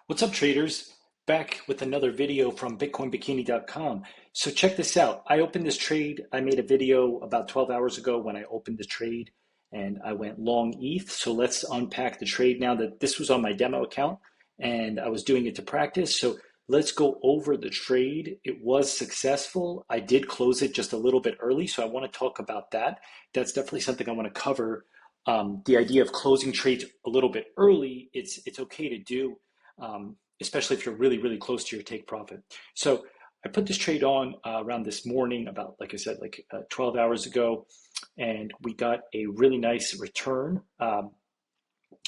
What's up, traders? Back with another video from BitcoinBikini.com. So check this out. I opened this trade. I made a video about 12 hours ago when I opened the trade and I went long ETH. So let's unpack the trade now that this was on my demo account and I was doing it to practice. So let's go over the trade. It was successful. I did close it just a little bit early, so I want to talk about that. That's definitely something I want to cover. The idea of closing trades a little bit early, it's okay to do, especially if you're really, really close to your take profit. So I put this trade on around this morning, about, like I said, 12 hours ago, and we got a really nice return.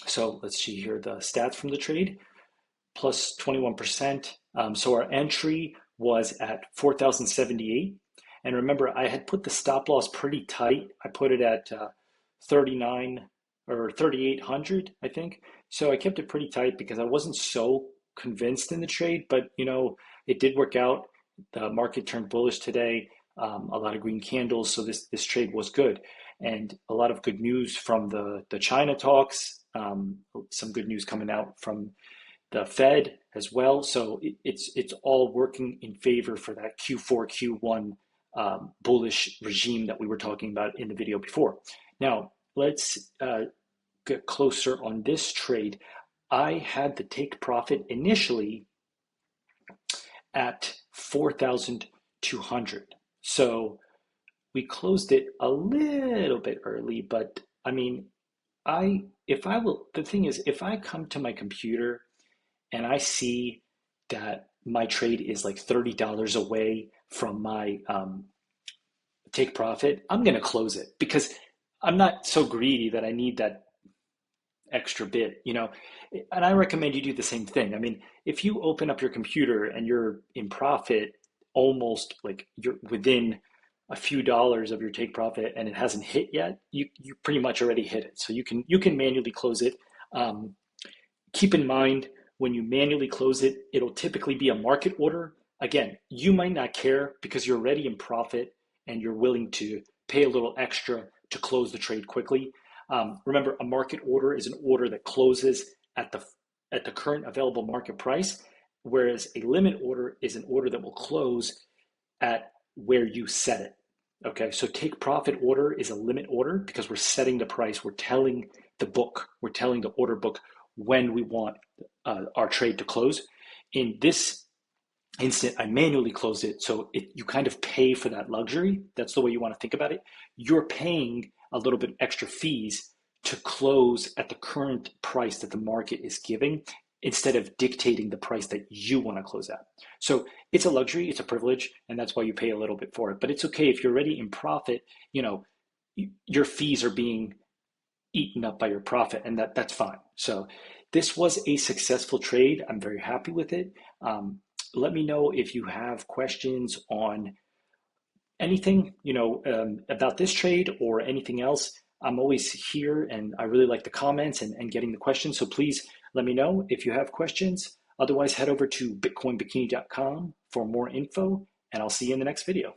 So let's see here, the stats from the trade, plus 21%. So our entry was at 4,078. And remember, I had put the stop loss pretty tight. I put it at 39 or 3,800, I think. So I kept it pretty tight because I wasn't so convinced in the trade, but it did work out. The market turned bullish today. A lot of green candles, so this trade was good, and a lot of good news from the China talks. Some good news coming out from the Fed as well. So it's all working in favor for that Q4, Q1 bullish regime that we were talking about in the video before. Now, let's get closer on this trade. I had the take profit initially at 4,200. So we closed it a little bit early, but I mean, the thing is, if I come to my computer and I see that my trade is like $30 away from my take profit, I'm going to close it because I'm not so greedy that I need that extra bit, and I recommend you do the same thing. I mean, if you open up your computer and you're in profit, almost like you're within a few dollars of your take profit and it hasn't hit yet, you pretty much already hit it. So you can manually close it. Keep in mind, when you manually close it, it'll typically be a market order. Again, you might not care because you're already in profit and you're willing to pay a little extra to close the trade quickly. Remember, a market order is an order that closes at the current available market price, whereas a limit order is an order that will close at where you set it. Okay, so take profit order is a limit order because we're setting the price. We're telling the order book when we want our trade to close. In this instant, I manually closed it, so you kind of pay for that luxury. That's the way you want to think about it. You're paying a little bit extra fees to close at the current price that the market is giving instead of dictating the price that you want to close at. So it's a luxury, it's a privilege, and that's why you pay a little bit for it. But it's okay if you're already in profit, your fees are being eaten up by your profit, and that's fine. So this was a successful trade. I'm very happy with it. Let me know if you have questions on anything, about this trade or anything else. I'm always here and I really like the comments and getting the questions. So please let me know if you have questions. Otherwise, head over to bitcoinbikini.com for more info, and I'll see you in the next video.